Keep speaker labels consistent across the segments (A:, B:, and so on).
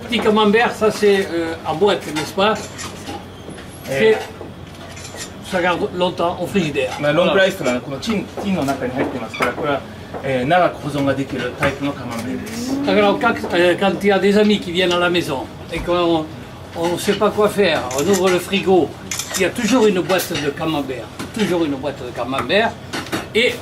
A: Petit camembert, ça c'est en boîte, n'est-ce pas? Ça garde longtemps au frigidaire.
B: ロングライスがこのチンの中に入ってますから、これは、長く保存ができるタイプのカマンベールです。
A: Alors quand il y a des amis qui viennent à la maison et qu'on ne sait pas quoi faire, on ouvre le frigo, il y a toujours une boîte de camembert, et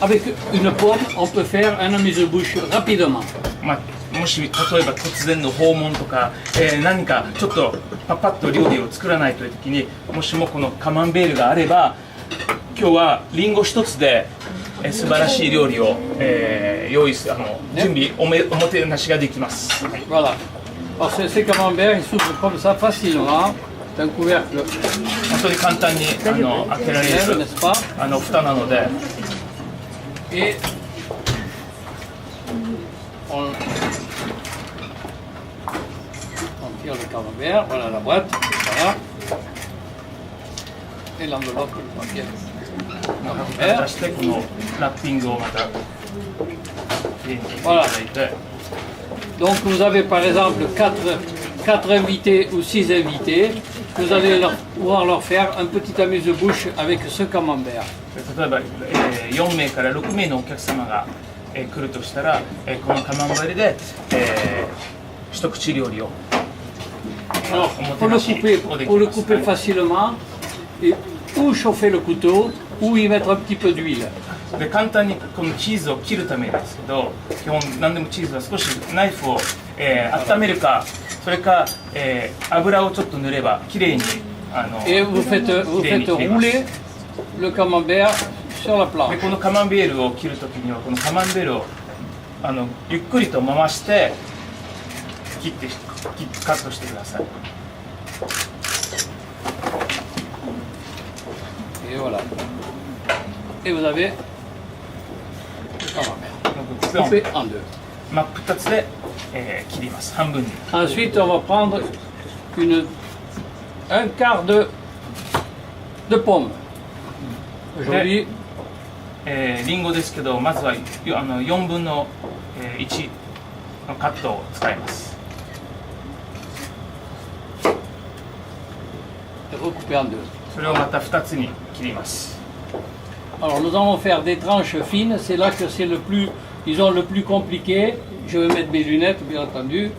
A: avec une pomme, on peut faire un amuse-bouche rapidement.
B: もし例えば突然の訪問とか、何かちょっとパッと料理を作らないという時に、もしもこのカマンベールがあれば、今日はリンゴ一つで、素晴らしい料理を、用意する準備おもてなしができます。
A: Voilà. Alors ces camemberts, ils s'ouvrent comme ça facilement. C'est un couvercle.
B: 本当に簡単に開けられる蓋なので。
A: Et on tire le camembert, voilà la boîte, voilà. Et l'enveloppe, le papier.
B: 出してこのラッピングをまた入れていただいて。
A: Donc vous avez par exemple 4 invités ou 6 invités, vous allez pouvoir leur faire un petit amuse-bouche avec ce camembert.
B: 例えば、4名から6名のお客様が、来るとしたら、このカマンベールで、一口料理を。
A: Alors pour le couper facilement, et ou chauffer le couteau, ou y mettre un petit peu d'huile.
B: で簡単にこのチーズを切るためですけど、基本何でもチーズは少しナイフを、温めるか、それか、油をちょっと塗ればきれいに
A: Et vous faites rouler le camembert sur la planche.
B: でこのカマンベールを切るときにはこのカマンベールをゆっくりと回してカットしてください。
A: Et voilà. Et vous avez le camembert coupé en deux.
B: 真っ二つで、切ります。半分に。
A: Ensuite, on va prendre un quart de pomme. Aujourd'hui,
B: リンゴですけど、まずは4分の1のカットを使います。
A: recoupé en deux.
B: それをまた2つに切ります。
A: Alors nous allons faire des tranches fines, c'est là que c'est le plus, disons, le plus compliqué. Je vais mettre mes lunettes, bien entendu.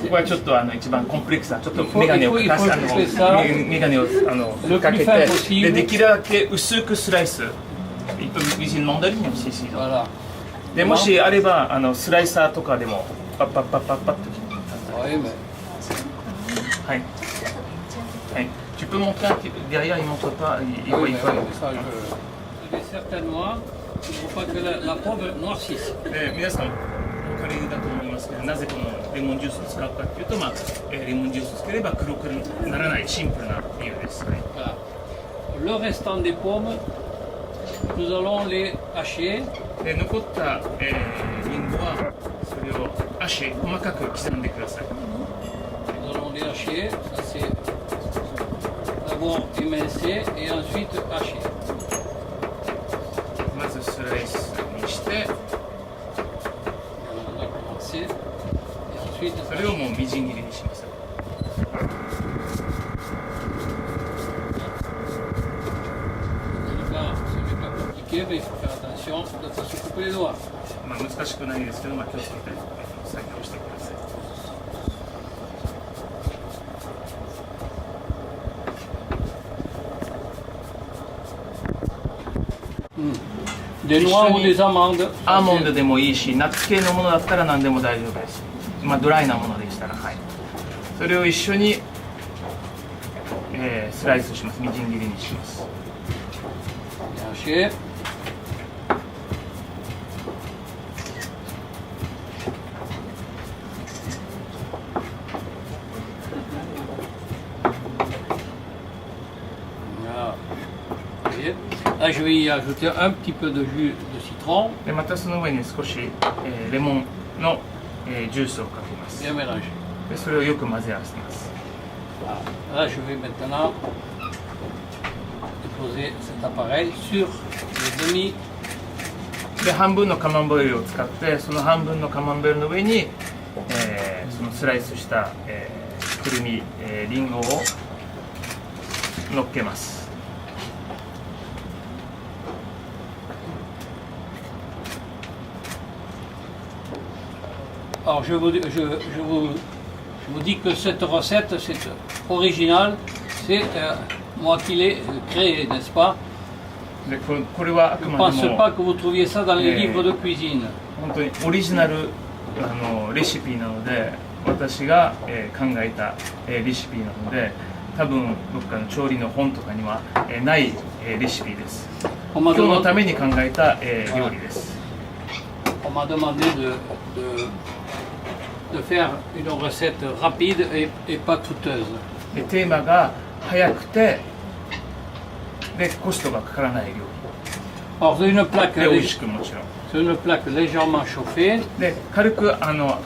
B: ここはちょっと一番コンプレックスな、ちょっとメガネをかけて、できるだけ薄くスライス。Il peut utiliser une mandoline aussi, si.
A: Voilà.
B: でもしあればスライサーとかでもパッパッパッパッパッと切ってください。
A: Oui, mais...
B: はい。はい。Tu peux montrer un petit peu derrière, il montre pas. Il
A: oui,
B: faut.
A: Ça, je vais certainement. Il ne faut pas que la pomme noircisse.
B: 皆さんお分かりだと思いますけど、なぜこのレモンジュースを使うかというと、レモンジュースをつければ黒くならないシンプルな理由です。
A: Voilà. Le restant des pommes, nous allons les hacher.
B: で残った、リンゴはそれを細かく刻んでください。
A: Nous allons les hacher. Ça c'est d'abord émincer et ensuite hacher.
B: まずスライスにして、
A: On a commencé. Et ensuite.
B: それをもうみじん切りにします。
A: Mais il faut faire attention de ne pas se couper les doigts.
B: 難しくないですけど、気をつけて作業してください。
A: Des noix ou des amandes.
B: アーモンドでもいいし、ナッツ系のものだったら何でも大丈夫です。ドライなものでしたら、はい。それを一緒に、スライスします。みじん切りにします。
A: Hacher. Là, je vais y ajouter un petit peu de jus de citron.
B: でまたその上に少し、レモンの、ジュースをかけます。
A: Bien mélanger.
B: でそれをよく混ぜ合わせます。
A: Là, je vais maintenant déposer cet appareil sur les demi.
B: で半分のカマンベールを使って、その半分のカマンベールの上に、そのスライスした、くるみ、りんごを乗っけます。
A: Alors je vous dis que cette recette, c'est originale, c'est moi qui l'ai créée, n'est-ce pas?
B: でこれはあく
A: Je ne
B: まで
A: pense
B: も
A: pas que vous trouviez ça dans les livres de cuisine.
B: 本当にオリジナルレシピなので、私が、考えた、レシピなので、多分どっかの調理の本とかには、ない、レシピです。
A: On m'a
B: 今日の
A: demandé,
B: ために考えた、料理です。
A: on m'a demandé de faire une recette rapide et pas coûteuse.
B: でテーマが早くてでコストがかからない料
A: Alors c'est une plaque,
B: 理で美味しくもちろん
A: c'est une plaque légèrement chauffée,
B: で軽く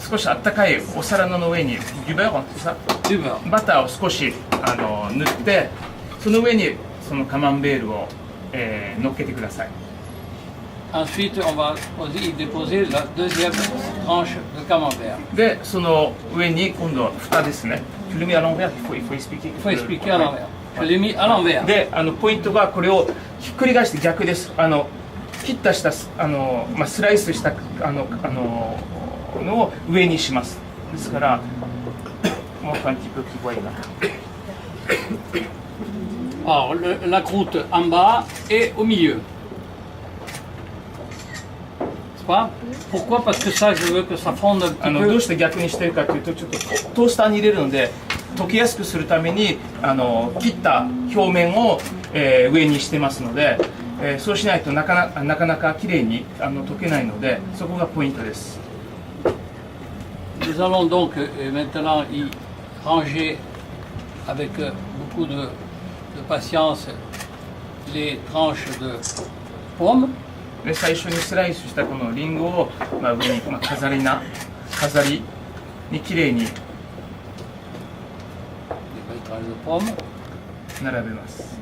B: 少しあったかいお皿の上にデュベロンさ
A: du beurre.
B: バターを少し塗ってその上にそのカマンベールを、乗っけてください。
A: Ensuite, on va y déposer la deuxième tranche de camembert.
B: でその上に今度は蓋ですね。Tu le mets à l'envers, il faut expliquer.
A: Il faut expliquer à l'envers. Je l'ai mis à l'envers.
B: でポイントがこれをひっくり返して逆です。切ったしたスライスしたのを上にします。ですからもうun petit peu plus voyez là.
A: Alors la croûte en bas et au milieu. C'est pas? Pourquoi? Parce que ça, je veux que ça fonde un petit
B: ど
A: peu.
B: うして逆にしてるかというとちょっとトースターに入れるので溶けやすくするために切った表面を、上にしてますので、そうしないとなかなかきれいに溶けないのでそこがポイントです。
A: Nous allons donc maintenant y ranger avec beaucoup de patience les tranches de pommes.
B: で最初にスライスしたこのリンゴを、上に、飾りにきれいに
A: Des belles tranches de pommes.
B: 並べます。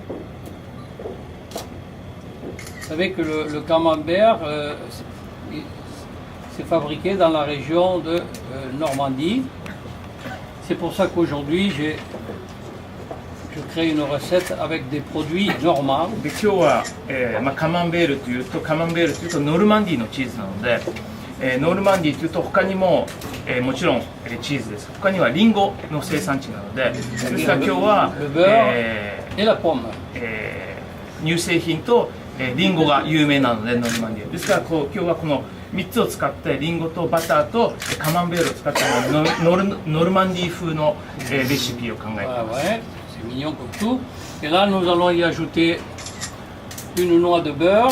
A: Vous savez que le camembert, c'est fabriqué dans la région de Normandie. C'est pour ça qu'aujourd'hui, je crée une recette avec des produits normands.
B: で今日は、カマンベールというとノルマンディーのチーズなので、ノルマンディーというと他にも、もちろん、チーズです。他にはリンゴの生産地なので、ですから今日は、
A: Et la pomme.
B: 乳製品と、リンゴが有名なのでノルマンディーですから今日はこの3つを使ってリンゴとバターとカマンベールを使ったノルマンディー風の、レシピを考えています。
A: Ouais, c'est mignon comme tout. Et là, nous allons y ajouter une noix de beurre.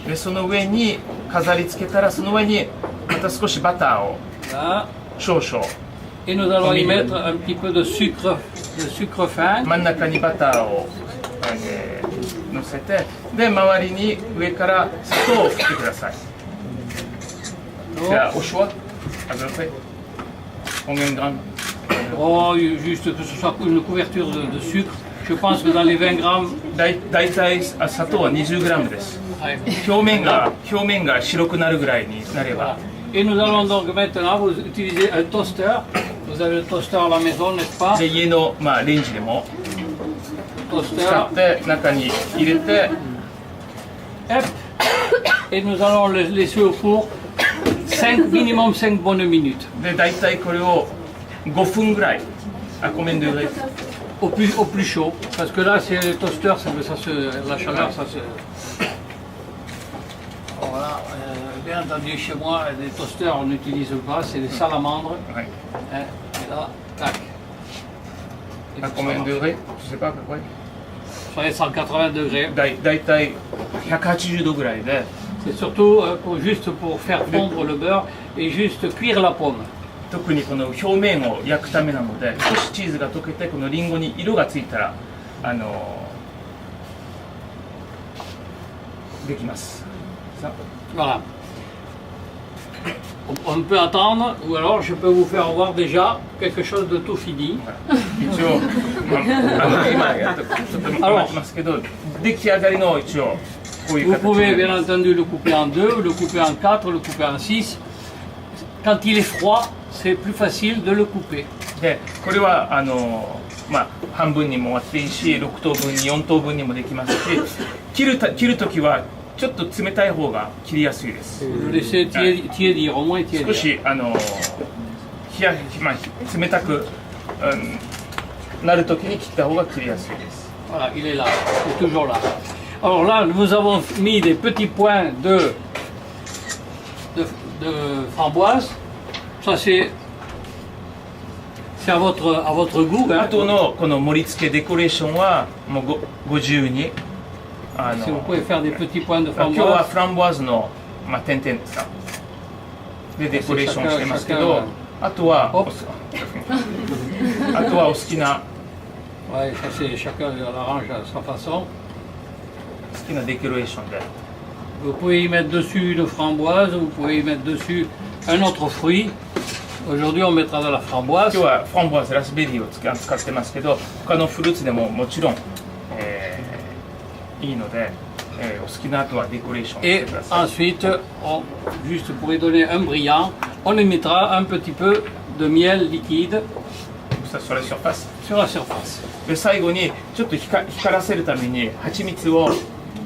B: でその上に飾り付けたらその上にまた少しバターを
A: Là.
B: 少々
A: Et nous allons y mettre un petit peu de sucre fin.
B: 真ん中にバターを、乗せてで周りに上から砂糖を振ってください。じゃあお塩はあぶらせcombien de grammes?
A: Oh, juste que ce soit une couverture de sucre. Je pense que dans les 20 grammes.
B: だいたい砂糖は 20g です。
A: Ouais.
B: 表面が白くなるぐらいになれば。
A: Et nous allons donc maintenant vous utiliser un toaster. Vous avez le toaster à la maison, n'est-ce pas?
B: で家の、レンジでも
A: Toaster.
B: 使って中に入れて
A: Hop. Et nous allons le laisser au four minimum 5 bonnes minutes.
B: でだいたいこれを5分ぐらいcombien de degrés?
A: Au plus chaud. Parce que là, c'est le toaster, la chaleur, ça se. Voilà. Bien entendu, chez moi, les toasters, on n'utilise pas, c'est des salamandres.
B: はい
A: Hein, et là, tac. Et tout
B: combien
A: ça
B: de
A: marche.
B: degrés? Je sais pas ouais.
A: Sur les 180 degrés.
B: だいたい180度ぐらいで
A: C'est surtout juste pour faire fondre le beurre et juste cuire la pomme.
B: 特にこの表面を焼くためなので少しチーズが溶けてこのリンゴに色がついたらできます。さ
A: Voilà. On peut attendre, ou alors je peux vous faire voir déjà quelque chose de tout fini.
B: 一応、今やっとちょっと待ってますけど出来上がりの一応こういう
A: Vous
B: 形
A: pouvez
B: で
A: bien entendu le couper en 2, le couper en 4, le couper en 6. Quand il est froid, c'est plus facile de le couper.
B: でこれは半分にも割っていいし、6等分に4等分にもできますし、切るときはちょっと冷たい方が切りやすいです。
A: Vous le laissez tiédir, au moins
B: 少
A: tiédir.
B: し冷たく、なるときに切った方が切りやすいです。
A: Voilà, il est là, il est toujours là. Alors là, nous avons mis des petits points de framboise. Ça, c'est à votre goût.
B: あ
A: Hein.
B: とのこの盛り付けデコレーションはもうご自由に。
A: Si vous pouvez faire des petits points de
B: 今日は
A: framboise.
B: フランボワーズの、点々ですかでデコレーションしてますけど、あとはお好きな
A: Ouais, ça c'est chacun l'arrange à sa façon.
B: 好きなデコレーションで
A: Vous pouvez y mettre dessus une framboise, vous pouvez y mettre dessus un autre fruit. Aujourd'hui, on mettra de la framboise.
B: 今日はフランボワーズラズベリーを使ってますけど、他のフルーツでももちろん、いいので、お好きな後はデコレーションして
A: Et
B: ください。
A: ensuite, juste pour y donner un brillant, on y mettra un petit peu de miel liquide
B: sur la surface.
A: sur la surface.
B: で最後にちょっと光らせるために蜂蜜を、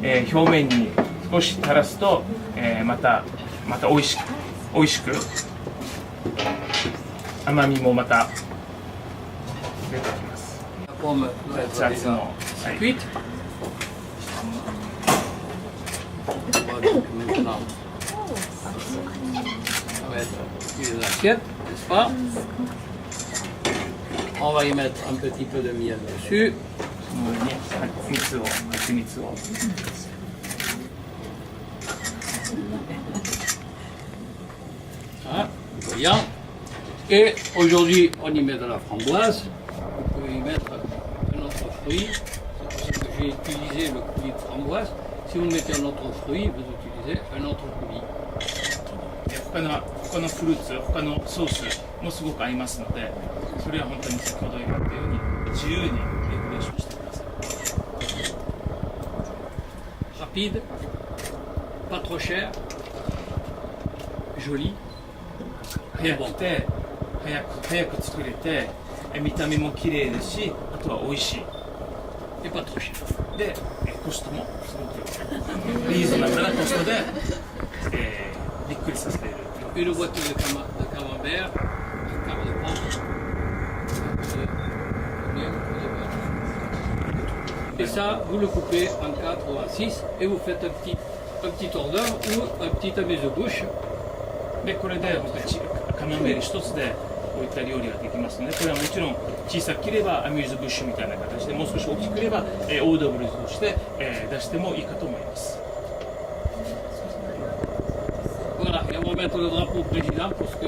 B: 表面に少し垂らすと、また美味しく甘みもまた出てきます。
A: La pomme doit être
B: 熱々
A: déjà
B: の、はい
A: cuite. Maintenant, ça va être une assiette, n'est-ce pas? On va y mettre un petit peu de miel dessus.
B: その上に蜂蜜を
A: Hein, brillant. Et aujourd'hui, on y met de la framboise. Vous pouvez y mettre un autre fruit. C'est pour ça que j'ai utilisé le coulis de framboise. Si vous mettez un autre fruit, vous utilisez un autre coulis.
B: 他のフルーツ、他のソースもすごく合いますので、それは本当に先ほど言われたように自由にデコレーションしてください。
A: Rapide, pas trop cher, joli.
B: 早くて早く作れて、見た目も綺麗ですし、あとは美味しい。
A: Et pas trop cher.
B: で、コストもすごくリーズナブルなコストで、びっくりさせている。
A: Une boîte de camembert, un quart de pomme, de miel, de beurre. Et ça, vous le coupez en 4 ou en 6 et vous faites un petit hors d'œuvre ou un petit amuse-bouche.
B: でこれでカマンベール一つでこういった料理ができますので、これはもちろん小さく切ればアミューズブッシュみたいな形で、もう少し大きく切れば、オードブルとして、出してもいいかと思います。
A: Voilà, et on va mettre le drapeau président parce que